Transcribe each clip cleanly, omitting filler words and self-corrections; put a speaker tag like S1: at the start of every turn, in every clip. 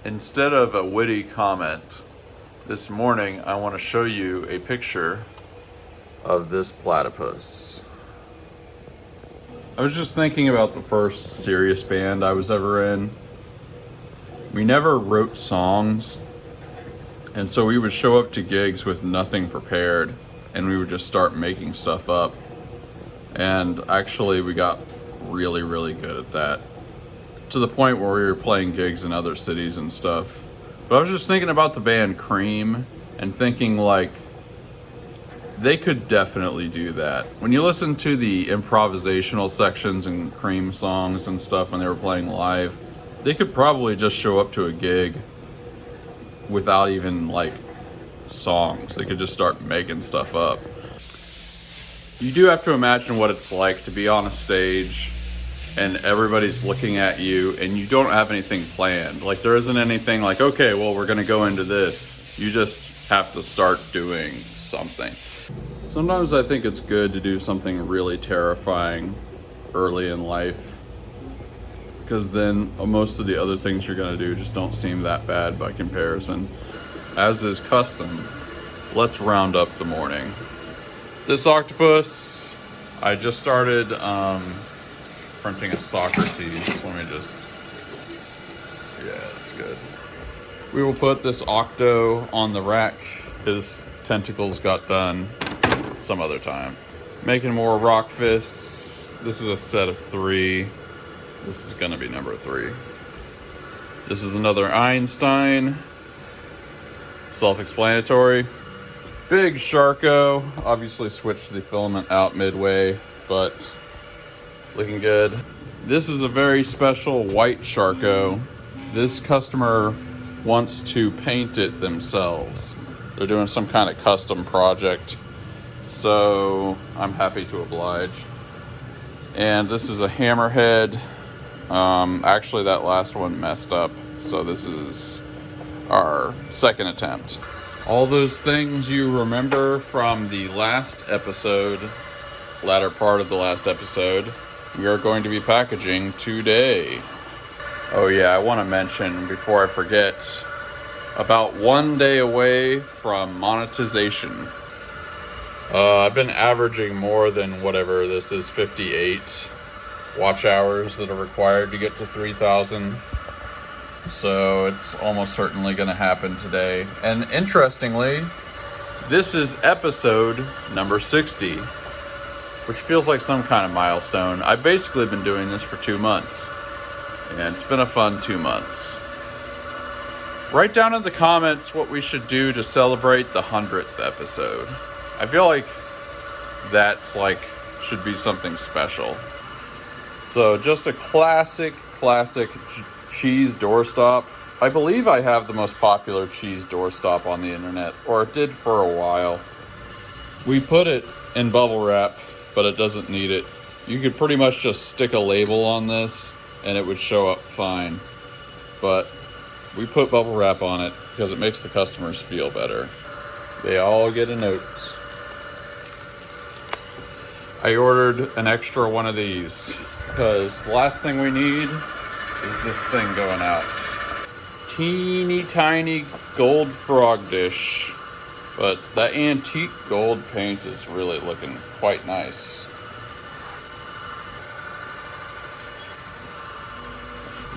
S1: Instead of a witty comment, this morning I want to show you a picture of this platypus. I was just thinking about the first serious band I was ever in. We never wrote songs, and so we would show up to gigs with nothing prepared, and we would just start making stuff up. And actually we got really, really good at that, to the point where we were playing gigs in other cities and stuff. But I was just thinking about the band Cream and thinking, like, they could definitely do that. When you listen to the improvisational sections in Cream songs and stuff when they were playing live, they could probably just show up to a gig without even like songs. They could just start making stuff up. You do have to imagine what it's like to be on a stage and everybody's looking at you and you don't have anything planned. Like, there isn't anything like, okay, well, we're gonna go into this. You just have to start doing something. Sometimes I think it's good to do something really terrifying early in life, because then most of the other things you're gonna do just don't seem that bad by comparison. As is custom, let's round up the morning. This octopus, I just started printing a Socrates. Let me just, yeah, that's good. We will put this octo on the rack. His tentacles got done some other time. Making more rock fists. This is a set of 3. This is gonna be number 3. This is another Einstein. Self-explanatory. Big Sharko. Obviously switched the filament out midway, but looking good. This is a very special white Sharko. This customer wants to paint it themselves. They're doing some kind of custom project, so I'm happy to oblige. And this is a hammerhead. Actually, that last one messed up, so this is our second attempt. All those things you remember from the last episode, latter part of the last episode, we are going to be packaging today. Oh yeah, I want to mention before I forget, about 1 day away from monetization. I've been averaging more than whatever this is, 58 watch hours that are required to get to 3,000. So it's almost certainly going to happen today. And interestingly, this is episode number 60, which feels like some kind of milestone. I've basically been doing this for 2 months, and it's been a fun 2 months. Write down in the comments what we should do to celebrate the 100th episode. I feel like that's should be something special. So just a classic cheese doorstop. I believe I have the most popular cheese doorstop on the internet, or it did for a while. We put it in bubble wrap, but it doesn't need it. You could pretty much just stick a label on this and it would show up fine. But we put bubble wrap on it because it makes the customers feel better. They all get a note. I ordered an extra one of these because the last thing we need is this thing going out. Teeny tiny gold frog dish, but that antique gold paint is really looking quite nice.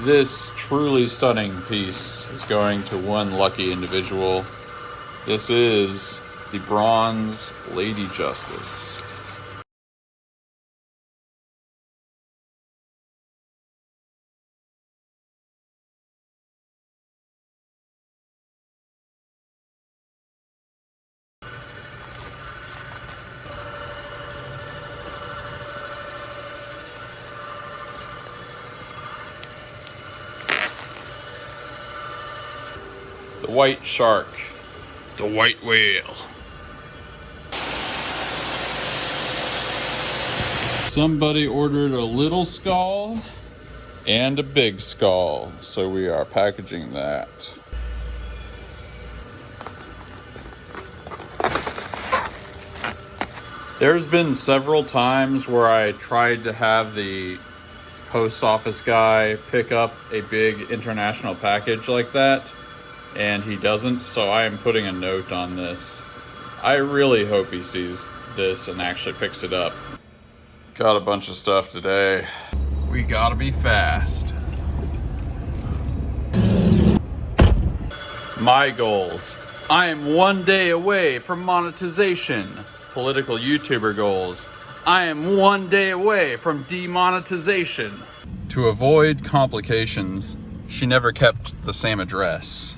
S1: This truly stunning piece is going to one lucky individual. This is the Bronze Lady Justice. The white shark, the white whale. Somebody ordered a little skull and a big skull, so we are packaging that. There's been several times where I tried to have the post office guy pick up a big international package like that, and he doesn't, so I am putting a note on this. I really hope he sees this and actually picks it up. Got a bunch of stuff today. We gotta be fast. My goals. I am 1 day away from monetization. Political YouTuber goals. I am 1 day away from demonetization. To avoid complications, she never kept the same address.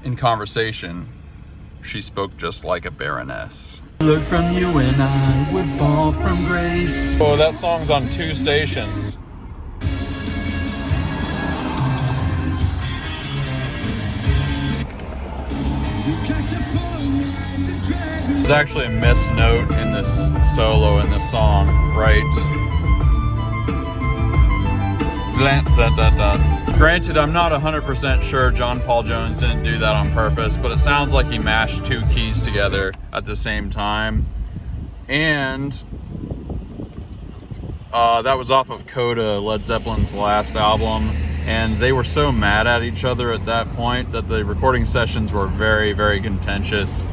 S1: In conversation, she spoke just like a baroness. Look from you and I would fall from grace. Oh, that song's on 2 stations. There's actually a missed note in this solo in this song, right? Granted, I'm not 100% sure John Paul Jones didn't do that on purpose, but it sounds like he mashed 2 keys together at the same time. And that was off of Coda, Led Zeppelin's last album. And they were so mad at each other at that point that the recording sessions were very, very contentious,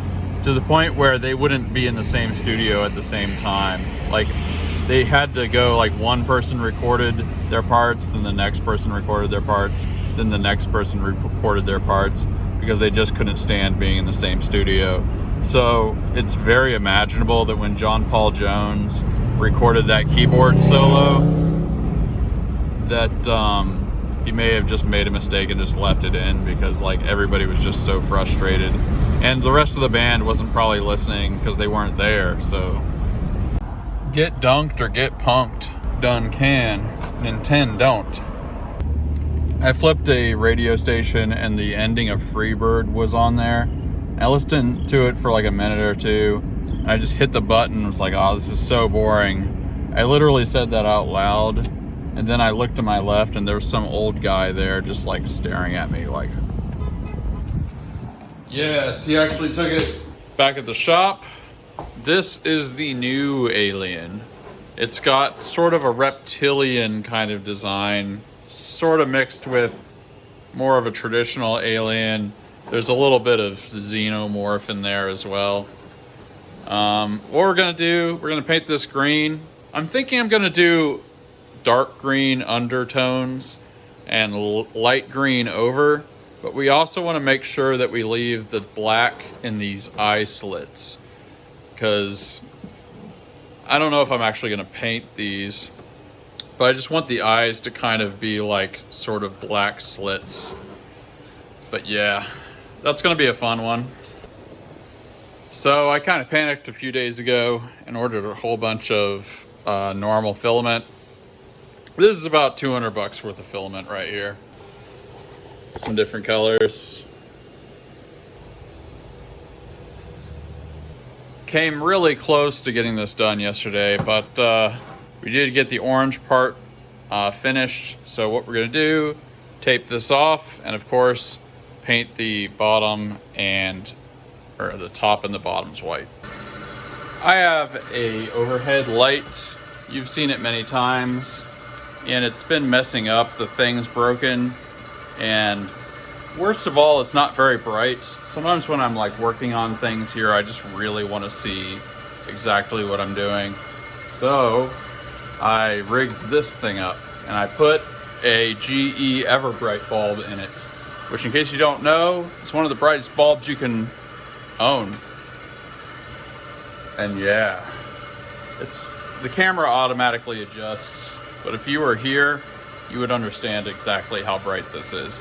S1: to the point where they wouldn't be in the same studio at the same time. Like, they had to go, like, one person recorded their parts, then the next person recorded their parts, then the next person recorded their parts, because they just couldn't stand being in the same studio. So it's very imaginable that when John Paul Jones recorded that keyboard solo, that he may have just made a mistake and just left it in, because like everybody was just so frustrated, and the rest of the band wasn't probably listening because they weren't there. So get dunked or get punked. Done can, Nintendo don't. I flipped a radio station and the ending of Freebird was on there. I listened to it for like a minute or two, and I just hit the button and was like, oh, this is so boring. I literally said that out loud, and then I looked to my left and there was some old guy there just like staring at me like... Yes, he actually took it back at the shop. This is the new Alien. It's got sort of a reptilian kind of design, sort of mixed with more of a traditional Alien. There's a little bit of xenomorph in there as well. What we're gonna do, we're gonna paint this green. I'm thinking I'm gonna do dark green undertones and light green over, but we also want to make sure that we leave the black in these eye slits, because I don't know if I'm actually going to paint these, but I just want the eyes to kind of be like sort of black slits. But yeah, that's going to be a fun one. So I kind of panicked a few days ago and ordered a whole bunch of normal filament. This is about 200 bucks worth of filament right here. Some different colors. Came really close to getting this done yesterday, but we did get the orange part finished. So what we're gonna do, tape this off, and of course, paint the bottom or the top and the bottoms white. I have a overhead light. You've seen it many times, and it's been messing up. The thing's broken, and worst of all, it's not very bright. Sometimes when I'm like working on things here, I just really want to see exactly what I'm doing. So I rigged this thing up, and I put a GE Everbright bulb in it, which, in case you don't know, is one of the brightest bulbs you can own. And yeah, the camera automatically adjusts, but if you were here, you would understand exactly how bright this is.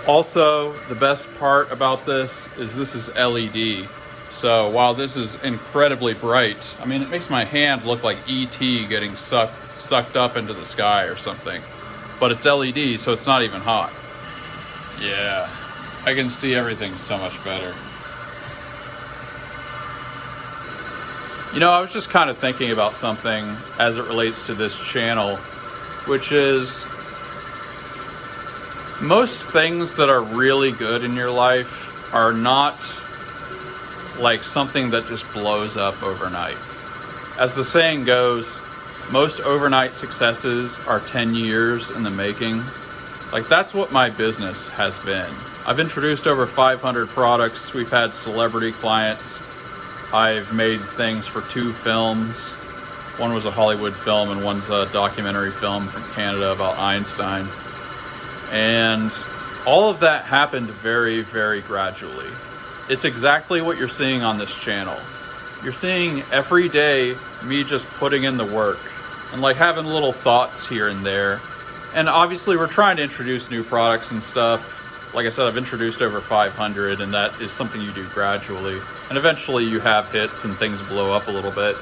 S1: Also, the best part about this is LED. So while this is incredibly bright, I mean, it makes my hand look like E.T. getting sucked up into the sky or something. But it's LED, so it's not even hot. Yeah, I can see everything so much better. You know, I was just kind of thinking about something as it relates to this channel, which is most things that are really good in your life are not like something that just blows up overnight. As the saying goes, most overnight successes are 10 years in the making. Like, that's what my business has been. I've introduced over 500 products. We've had celebrity clients. I've made things for 2 films. One was a Hollywood film and one's a documentary film from Canada about Einstein. And all of that happened very, very gradually. It's exactly what you're seeing on this channel. You're seeing every day me just putting in the work and like having little thoughts here and there. And obviously we're trying to introduce new products and stuff. Like I said, I've introduced over 500, and that is something you do gradually. And eventually you have hits and things blow up a little bit.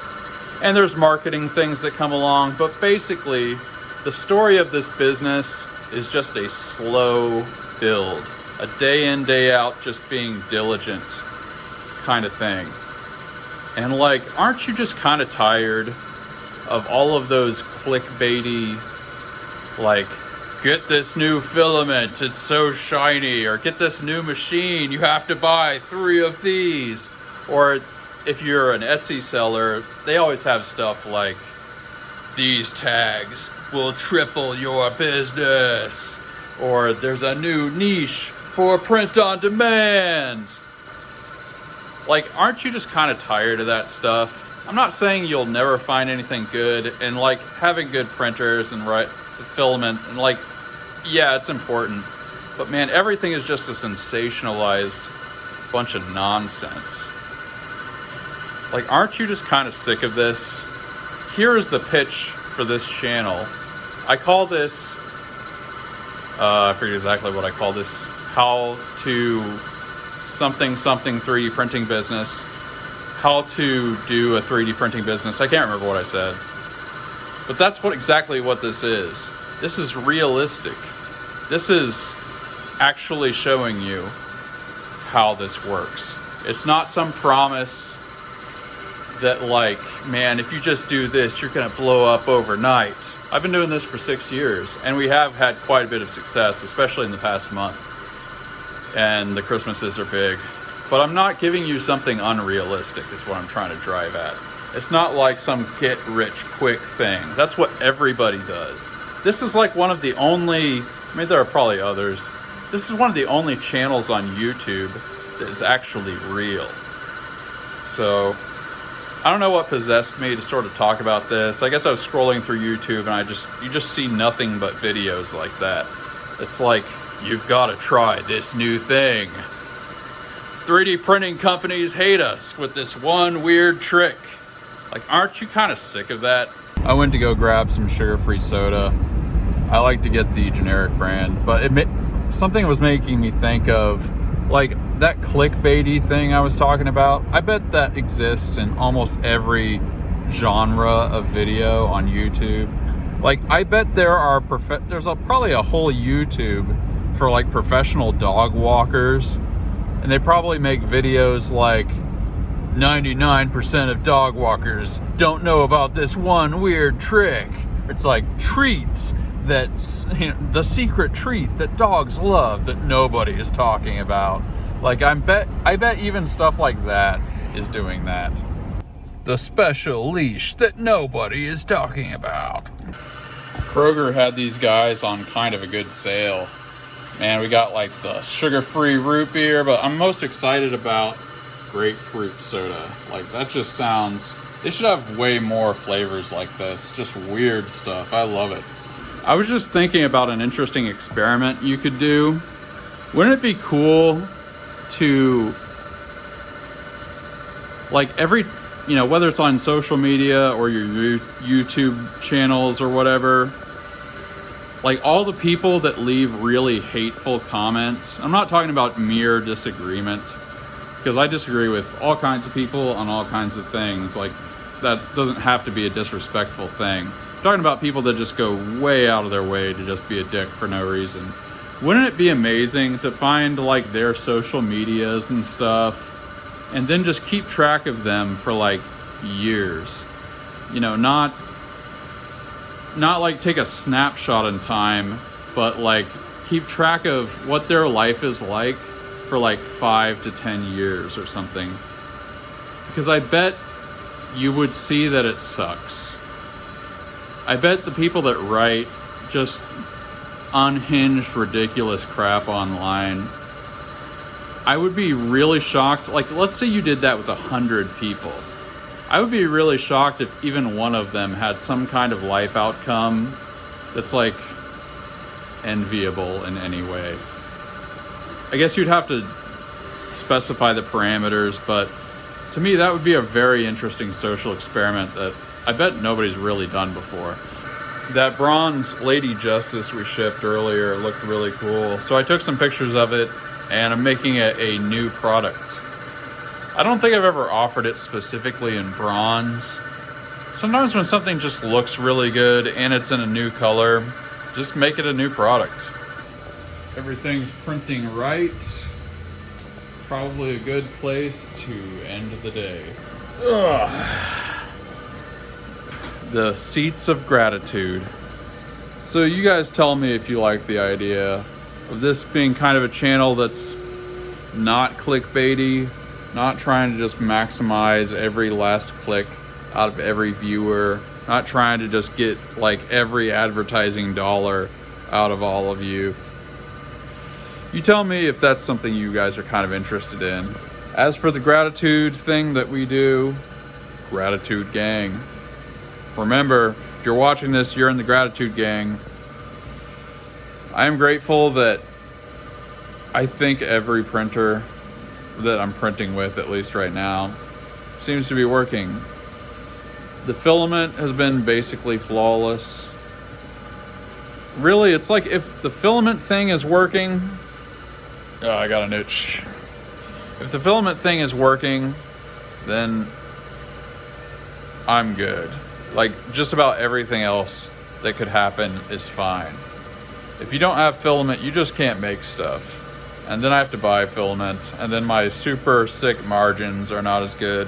S1: And there's marketing things that come along, but basically the story of this business is just a slow build, a day in, day out, just being diligent kind of thing. And like, aren't you just kind of tired of all of those clickbaity, like, get this new filament, it's so shiny, or get this new machine, you have to buy 3 of these. Or if you're an Etsy seller, they always have stuff like, these tags will triple your business. Or there's a new niche for print on demand. Like, aren't you just kind of tired of that stuff? I'm not saying you'll never find anything good, and like having good printers and right filament and like, yeah, it's important. But man, everything is just a sensationalized bunch of nonsense. Like, aren't you just kind of sick of this? Here is the pitch for this channel. I call this, I forget exactly what I call this, how to something 3D printing business, how to do a 3D printing business. I can't remember what I said, but that's exactly what this is. This is realistic. This is actually showing you how this works. It's not some promise that like, man, if you just do this, you're gonna blow up overnight. I've been doing this for 6 years, and we have had quite a bit of success, especially in the past month. And the Christmases are big. But I'm not giving you something unrealistic, is what I'm trying to drive at. It's not like some get rich quick thing. That's what everybody does. This is like one of the only, I mean, there are probably others. This is one of the only channels on YouTube that is actually real. So I don't know what possessed me to sort of talk about this. I guess I was scrolling through YouTube and you just see nothing but videos like that. It's like, you've got to try this new thing. 3D printing companies hate us with this one weird trick. Like, aren't you kind of sick of that? I went to go grab some sugar-free soda. I like to get the generic brand, but something was making me think of like that clickbaity thing I was talking about. I bet that exists in almost every genre of video on YouTube. Like, I bet there are there's probably a whole YouTube for like professional dog walkers, and they probably make videos like 99% of dog walkers don't know about this one weird trick. It's like treats that's, you know, the secret treat that dogs love that nobody is talking about. Like, I bet even stuff like that is doing that. The special leash that nobody is talking about. Kroger had these guys on kind of a good sale. Man, we got like the sugar-free root beer, but I'm most excited about grapefruit soda. Like, that just sounds, they should have way more flavors like this. Just weird stuff. I love it. I was just thinking about an interesting experiment you could do. Wouldn't it be cool to, like, every, you know, whether it's on social media or your YouTube channels or whatever, like all the people that leave really hateful comments, I'm not talking about mere disagreement, because I disagree with all kinds of people on all kinds of things. Like, that doesn't have to be a disrespectful thing. I'm talking about people that just go way out of their way to just be a dick for no reason. Wouldn't it be amazing to find like their social medias and stuff, and then just keep track of them for like years? You know, not like take a snapshot in time, but like keep track of what their life is like for like 5 to 10 years or something. Because I bet you would see that it sucks. I bet the people that write just unhinged, ridiculous crap online, I would be really shocked. Like, let's say you did that with 100 people. I would be really shocked if even one of them had some kind of life outcome that's like enviable in any way. I guess you'd have to specify the parameters, but to me that would be a very interesting social experiment that I bet nobody's really done before. That bronze Lady Justice we shipped earlier looked really cool, so I took some pictures of it and I'm making it a new product. I don't think I've ever offered it specifically in bronze. Sometimes when something just looks really good and it's in a new color, just make it a new product. Everything's printing right. Probably a good place to end the day. Ugh. The seats of gratitude. So you guys tell me if you like the idea of this being kind of a channel that's not clickbaity, not trying to just maximize every last click out of every viewer, not trying to just get like every advertising dollar out of all of you. You tell me if that's something you guys are kind of interested in. As for the gratitude thing that we do, gratitude gang. Remember, if you're watching this, you're in the gratitude gang. I am grateful that I think every printer that I'm printing with, at least right now, seems to be working. The filament has been basically flawless. Really, it's like if the filament thing is working, oh, I got an itch. If the filament thing is working, then I'm good. Like, just about everything else that could happen is fine. If you don't have filament, you just can't make stuff. And then I have to buy filament, and then my super sick margins are not as good.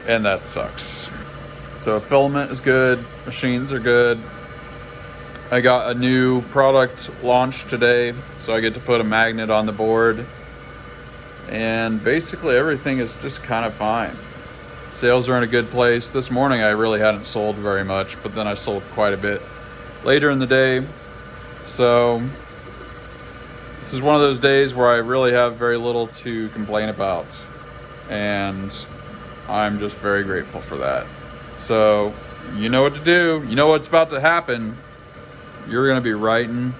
S1: And that sucks. So filament is good, machines are good. I got a new product launched today, so I get to put a magnet on the board. And basically everything is just kind of fine. Sales are in a good place. This morning I really hadn't sold very much, but then I sold quite a bit later in the day. So this is one of those days where I really have very little to complain about. And I'm just very grateful for that. So you know what to do. You know what's about to happen. You're going to be writing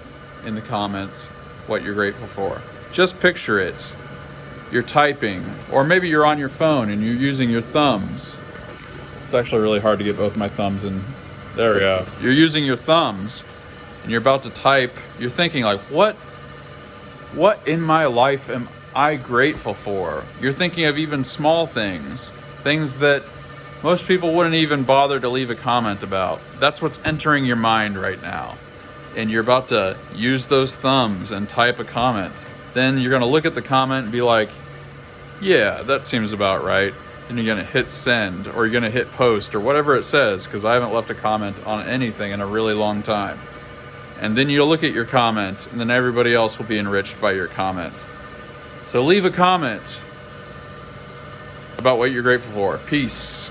S1: in the comments what you're grateful for. Just picture it. You're typing, or maybe you're on your phone and you're using your thumbs. It's actually really hard to get both my thumbs in. There we go. You're using your thumbs and you're about to type. You're thinking like, what in my life am I grateful for? You're thinking of even small things that most people wouldn't even bother to leave a comment about. That's what's entering your mind right now. And you're about to use those thumbs and type a comment. Then you're gonna look at the comment and be like, yeah, that seems about right. And you're gonna hit send, or you're gonna hit post, or whatever it says, because I haven't left a comment on anything in a really long time. And then you'll look at your comment, and then everybody else will be enriched by your comment. So leave a comment about what you're grateful for. Peace.